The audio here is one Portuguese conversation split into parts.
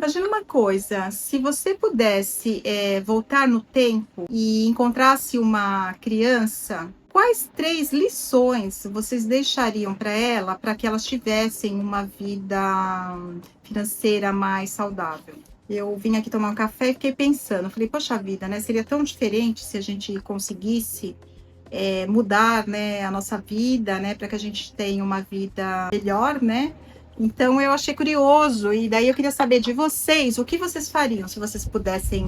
Imagina uma coisa, se você pudesse voltar no tempo e encontrasse uma criança, quais 3 lições vocês deixariam para ela, para que elas tivessem uma vida financeira mais saudável? Eu vim aqui tomar um café e fiquei pensando, falei, poxa vida, né? Seria tão diferente se a gente conseguisse mudar, né, a nossa vida, né, para que a gente tenha uma vida melhor, né? Então eu achei curioso e daí eu queria saber de vocês o que vocês fariam se vocês pudessem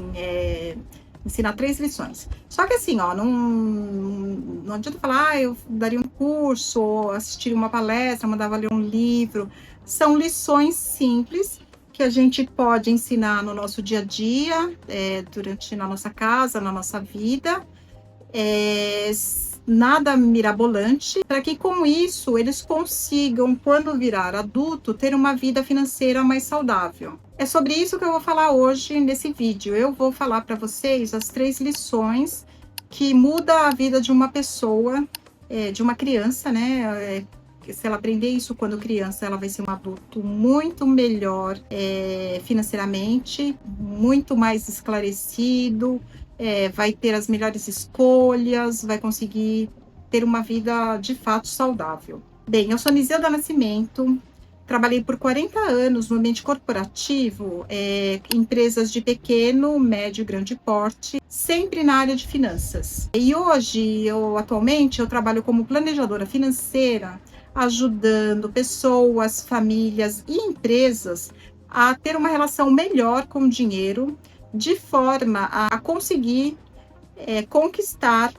ensinar 3 lições. Só que assim, ó, não adianta falar, eu daria um curso, ou assistiria uma palestra, mandava ler um livro. São lições simples que a gente pode ensinar no nosso dia a dia, na nossa casa, na nossa vida. Nada mirabolante, para que com isso eles consigam, quando virar adulto, ter uma vida financeira mais saudável. É sobre isso que eu vou falar hoje nesse vídeo. Eu vou falar para vocês as 3 lições que mudam a vida de uma pessoa, de uma criança, né? Se ela aprender isso quando criança, ela vai ser um adulto muito melhor financeiramente, muito mais esclarecido, vai ter as melhores escolhas, vai conseguir ter uma vida de fato saudável. Bem, eu sou Nizilda Nascimento, trabalhei por 40 anos no ambiente corporativo, empresas de pequeno, médio e grande porte, sempre na área de finanças. E hoje, atualmente, eu trabalho como planejadora financeira, ajudando pessoas, famílias e empresas a ter uma relação melhor com o dinheiro, de forma a conseguir conquistar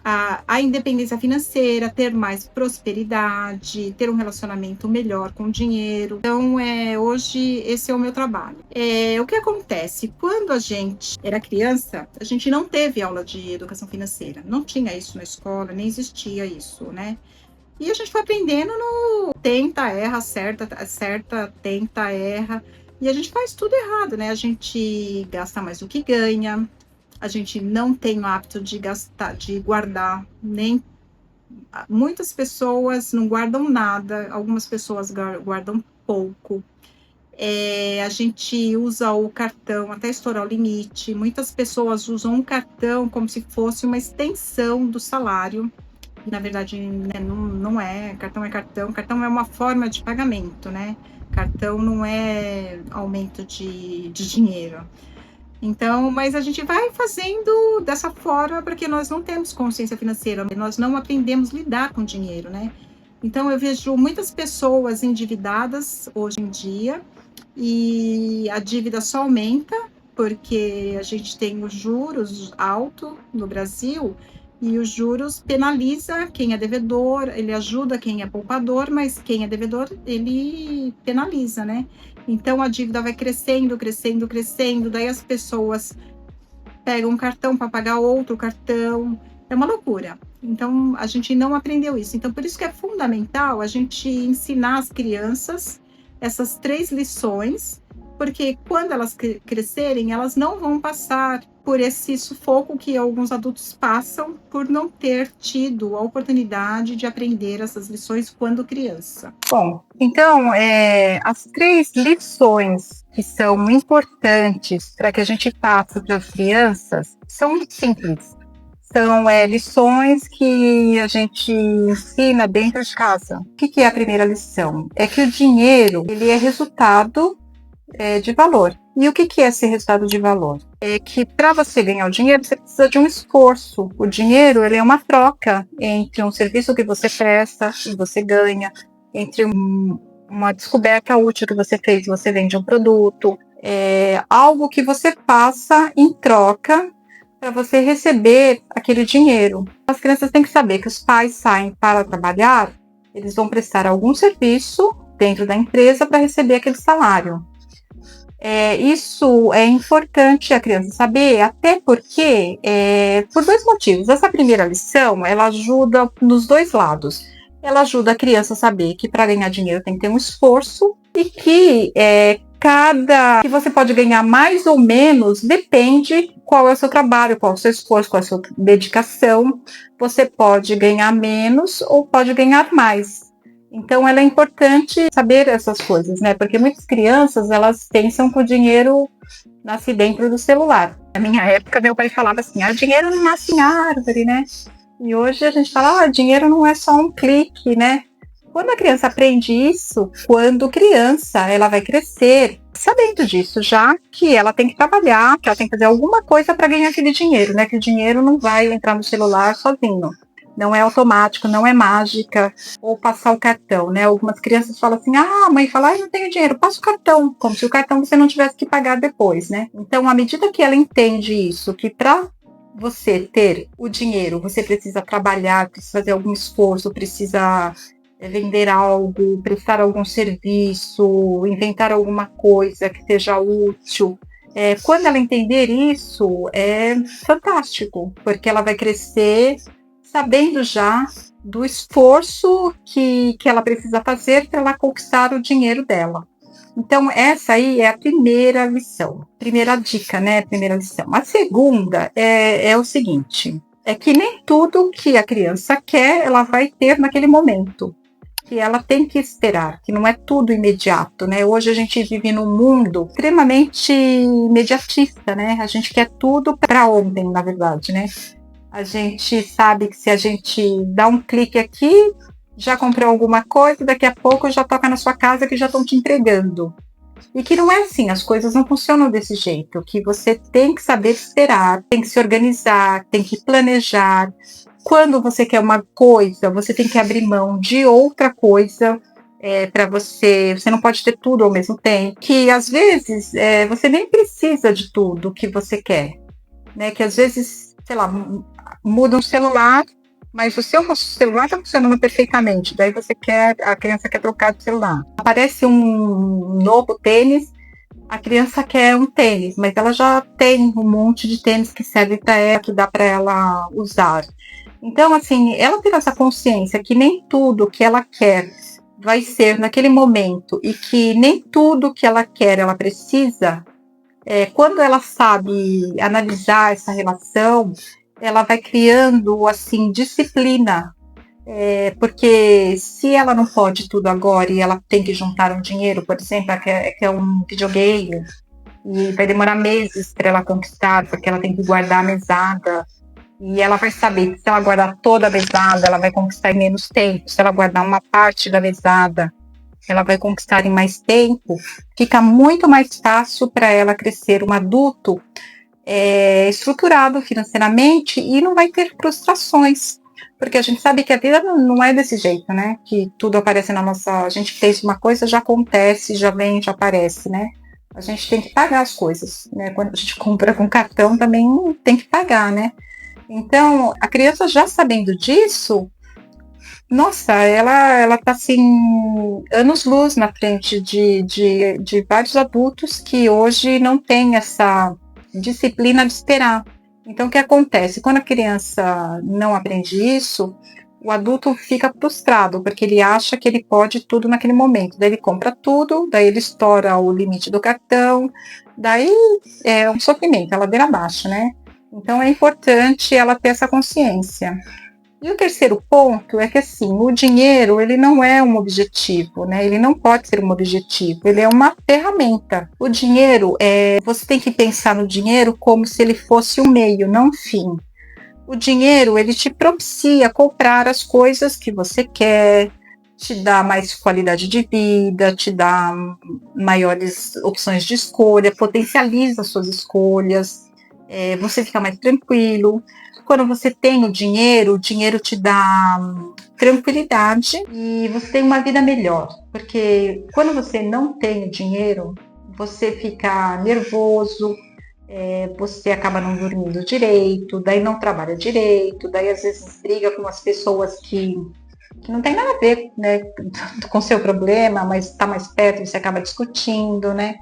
a independência financeira, ter mais prosperidade, ter um relacionamento melhor com o dinheiro. Então, hoje, esse é o meu trabalho. O que acontece? Quando a gente era criança, a gente não teve aula de educação financeira. Não tinha isso na escola, nem existia isso, né? E a gente foi aprendendo no tenta, erra, acerta, tenta, erra. E a gente faz tudo errado, né? A gente gasta mais do que ganha, a gente não tem o hábito de gastar, de guardar, nem muitas pessoas não guardam nada, algumas pessoas guardam pouco. A gente usa o cartão até estourar o limite. Muitas pessoas usam um cartão como se fosse uma extensão do salário. E, na verdade, né, não é. Cartão é uma forma de pagamento, né? Cartão não é aumento de dinheiro. Então, mas a gente vai fazendo dessa forma porque nós não temos consciência financeira, nós não aprendemos a lidar com dinheiro, né? Então, eu vejo muitas pessoas endividadas hoje em dia e a dívida só aumenta porque a gente tem os juros altos no Brasil e os juros penaliza quem é devedor, ele ajuda quem é poupador, mas quem é devedor, ele penaliza, né? Então, a dívida vai crescendo, crescendo, crescendo, daí as pessoas pegam um cartão para pagar outro cartão, é uma loucura. Então, a gente não aprendeu isso. Então, por isso que é fundamental a gente ensinar as crianças essas 3 lições, porque quando elas crescerem, elas não vão passar por esse sufoco que alguns adultos passam por não ter tido a oportunidade de aprender essas lições quando criança. Bom, então, as 3 lições que são importantes para que a gente passe para as crianças são muito simples. São lições que a gente ensina dentro de casa. O que é a primeira lição? É que o dinheiro ele é resultado de valor. E o que é esse resultado de valor? É que para você ganhar o dinheiro, você precisa de um esforço. O dinheiro ele é uma troca entre um serviço que você presta e você ganha, entre uma descoberta útil que você fez, você vende um produto, algo que você passa em troca para você receber aquele dinheiro. As crianças têm que saber que os pais saem para trabalhar, eles vão prestar algum serviço dentro da empresa para receber aquele salário. Isso é importante a criança saber, até porque, por 2 motivos. Essa primeira lição, ela ajuda nos 2 lados. Ela ajuda a criança a saber que para ganhar dinheiro tem que ter um esforço e que que você pode ganhar mais ou menos depende qual é o seu trabalho, qual é o seu esforço, qual é a sua dedicação. Você pode ganhar menos ou pode ganhar mais. Então, ela é importante saber essas coisas, né? Porque muitas crianças, elas pensam que o dinheiro nasce dentro do celular. Na minha época, meu pai falava assim, dinheiro não nasce em árvore, né? E hoje a gente fala, dinheiro não é só um clique, né? Quando a criança aprende isso, quando criança, ela vai crescer sabendo disso, já que ela tem que trabalhar, que ela tem que fazer alguma coisa para ganhar aquele dinheiro, né? Que o dinheiro não vai entrar no celular sozinho. Não é automático, não é mágica, ou passar o cartão, né? Algumas crianças falam assim, a mãe fala, não tenho dinheiro, passa o cartão, como se o cartão você não tivesse que pagar depois, né? Então, à medida que ela entende isso, que para você ter o dinheiro, você precisa trabalhar, precisa fazer algum esforço, precisa vender algo, prestar algum serviço, inventar alguma coisa que seja útil. Quando ela entender isso, é fantástico, porque ela vai crescer sabendo já do esforço que ela precisa fazer para ela conquistar o dinheiro dela. Então, essa aí é a primeira lição, primeira dica, né? Primeira lição. A segunda é o seguinte: é que nem tudo que a criança quer, ela vai ter naquele momento. Que ela tem que esperar, que não é tudo imediato, né? Hoje a gente vive num mundo extremamente imediatista, né? A gente quer tudo para ontem, na verdade, né? A gente sabe que se a gente dá um clique aqui, já comprou alguma coisa, daqui a pouco já toca na sua casa que já estão te entregando. E que não é assim, as coisas não funcionam desse jeito, que você tem que saber esperar, tem que se organizar, tem que planejar. Quando você quer uma coisa, você tem que abrir mão de outra coisa para você. Você não pode ter tudo ao mesmo tempo. Que às vezes você nem precisa de tudo que você quer, né? Que às vezes, sei lá, muda um celular, mas o seu celular está funcionando perfeitamente. Daí a criança quer trocar de celular. Aparece um novo tênis, a criança quer um tênis, mas ela já tem um monte de tênis que serve para ela, que dá para ela usar. Então, assim, ela tem essa consciência que nem tudo que ela quer vai ser naquele momento e que nem tudo que ela quer ela precisa. Quando ela sabe analisar essa relação, ela vai criando assim disciplina, porque se ela não pode tudo agora e ela tem que juntar um dinheiro, por exemplo, que é um videogame, e vai demorar meses para ela conquistar, porque ela tem que guardar a mesada, e ela vai saber que se ela guardar toda a mesada, ela vai conquistar em menos tempo, se ela guardar uma parte da mesada, ela vai conquistar em mais tempo, fica muito mais fácil para ela crescer um adulto estruturado financeiramente e não vai ter frustrações. Porque a gente sabe que a vida não é desse jeito, né? Que tudo aparece na nossa. A gente fez uma coisa, já acontece, já vem, já aparece, né? A gente tem que pagar as coisas, né? Quando a gente compra com cartão, também tem que pagar, né? Então, a criança já sabendo disso, nossa, ela tá assim, anos-luz na frente de vários adultos que hoje não têm essa disciplina de esperar. Então, o que acontece? Quando a criança não aprende isso, o adulto fica frustrado, porque ele acha que ele pode tudo naquele momento. Daí ele compra tudo, daí ele estoura o limite do cartão, daí é um sofrimento, a ladeira abaixo, né? Então, é importante ela ter essa consciência. E o terceiro ponto é que, assim, o dinheiro, ele não é um objetivo, né? Ele não pode ser um objetivo, ele é uma ferramenta. O dinheiro, você tem que pensar no dinheiro como se ele fosse um meio, não um fim. O dinheiro, ele te propicia comprar as coisas que você quer, te dá mais qualidade de vida, te dá maiores opções de escolha, potencializa suas escolhas, você fica mais tranquilo. Quando você tem o dinheiro te dá tranquilidade e você tem uma vida melhor. Porque quando você não tem o dinheiro, você fica nervoso, você acaba não dormindo direito, daí não trabalha direito, daí às vezes briga com as pessoas que não tem nada a ver, né, com o seu problema, mas está mais perto e você acaba discutindo, né?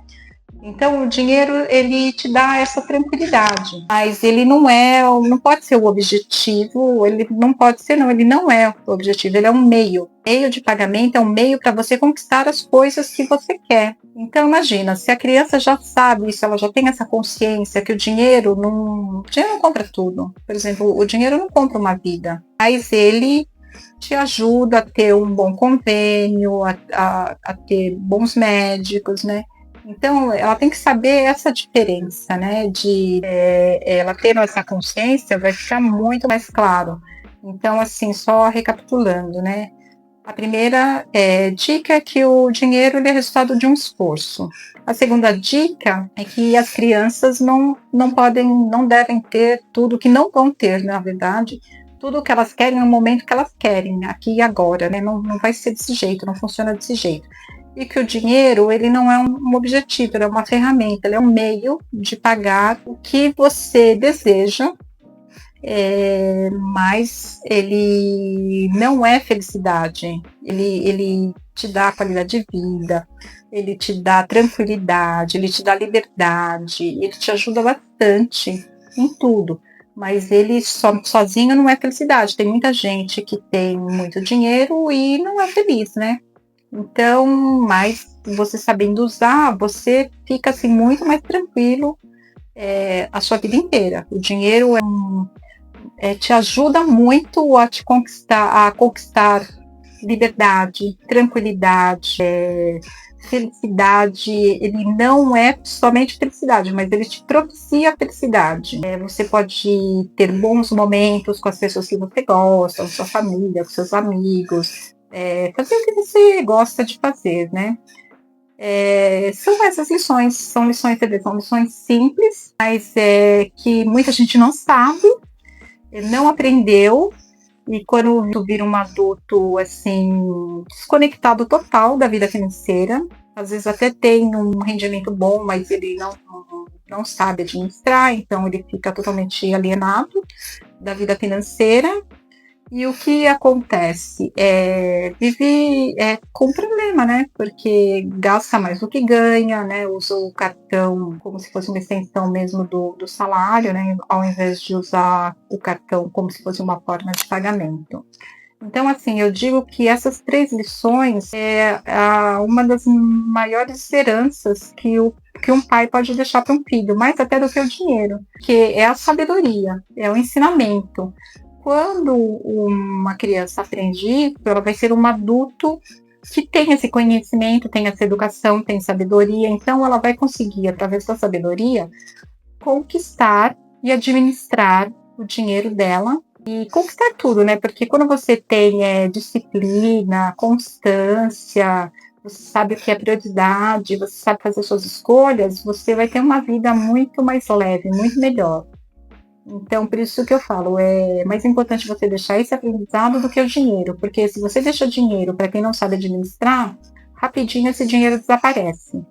Então, o dinheiro, ele te dá essa tranquilidade, mas ele não pode ser o objetivo, ele não pode ser, não, ele não é o objetivo, ele é um meio. Meio de pagamento é um meio para você conquistar as coisas que você quer. Então, imagina, se a criança já sabe isso, ela já tem essa consciência que o dinheiro não compra tudo. Por exemplo, o dinheiro não compra uma vida, mas ele te ajuda a ter um bom convênio, a ter bons médicos, né? Então, ela tem que saber essa diferença, né? Ela tendo essa consciência, vai ficar muito mais claro. Então, assim, só recapitulando, né? A primeira dica é que o dinheiro ele é resultado de um esforço. A segunda dica é que as crianças não devem ter tudo que não vão ter, na verdade, tudo que elas querem no momento que elas querem, aqui e agora, né? Não vai ser desse jeito, não funciona desse jeito. E que o dinheiro, ele não é um objetivo, ele é uma ferramenta, ele é um meio de pagar o que você deseja, mas ele não é felicidade. Ele te dá qualidade de vida, ele te dá tranquilidade, ele te dá liberdade, ele te ajuda bastante em tudo. Mas ele sozinho não é felicidade. Tem muita gente que tem muito dinheiro e não é feliz, né? Então, mas você sabendo usar, você fica assim muito mais tranquilo a sua vida inteira. O dinheiro te ajuda muito a conquistar liberdade, tranquilidade, felicidade. Ele não é somente felicidade, mas ele te propicia felicidade. Você pode ter bons momentos com as pessoas que você gosta, com sua família, com seus amigos, fazer o que você gosta de fazer, né? São essas lições, são lições simples, mas que muita gente não sabe, não aprendeu, e quando tu vira um adulto assim, desconectado total da vida financeira, às vezes até tem um rendimento bom, mas ele não sabe administrar, então ele fica totalmente alienado da vida financeira. E o que acontece? Vive com problema, né? Porque gasta mais do que ganha, né? Usa o cartão como se fosse uma extensão mesmo do salário, né? Ao invés de usar o cartão como se fosse uma forma de pagamento. Então, assim, eu digo que essas 3 lições uma das maiores heranças que um pai pode deixar para um filho, mais até do que o dinheiro, que é a sabedoria, é o ensinamento. Quando uma criança aprende isso, ela vai ser um adulto que tem esse conhecimento, tem essa educação, tem sabedoria, então ela vai conseguir, através da sabedoria, conquistar e administrar o dinheiro dela e conquistar tudo, né? Porque quando você tem disciplina, constância, você sabe o que é prioridade, você sabe fazer suas escolhas, você vai ter uma vida muito mais leve, muito melhor. Então, por isso que eu falo, é mais importante você deixar esse aprendizado do que o dinheiro, porque se você deixa dinheiro para quem não sabe administrar, rapidinho esse dinheiro desaparece.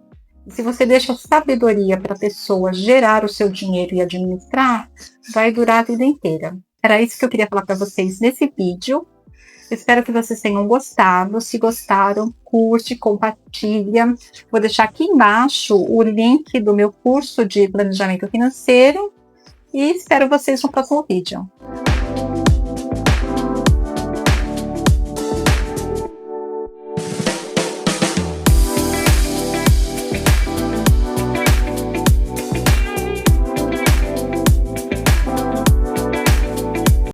E se você deixa sabedoria para a pessoa gerar o seu dinheiro e administrar, vai durar a vida inteira. Era isso que eu queria falar para vocês nesse vídeo. Espero que vocês tenham gostado. Se gostaram, curte, compartilha. Vou deixar aqui embaixo o link do meu curso de planejamento financeiro. E espero vocês no próximo vídeo.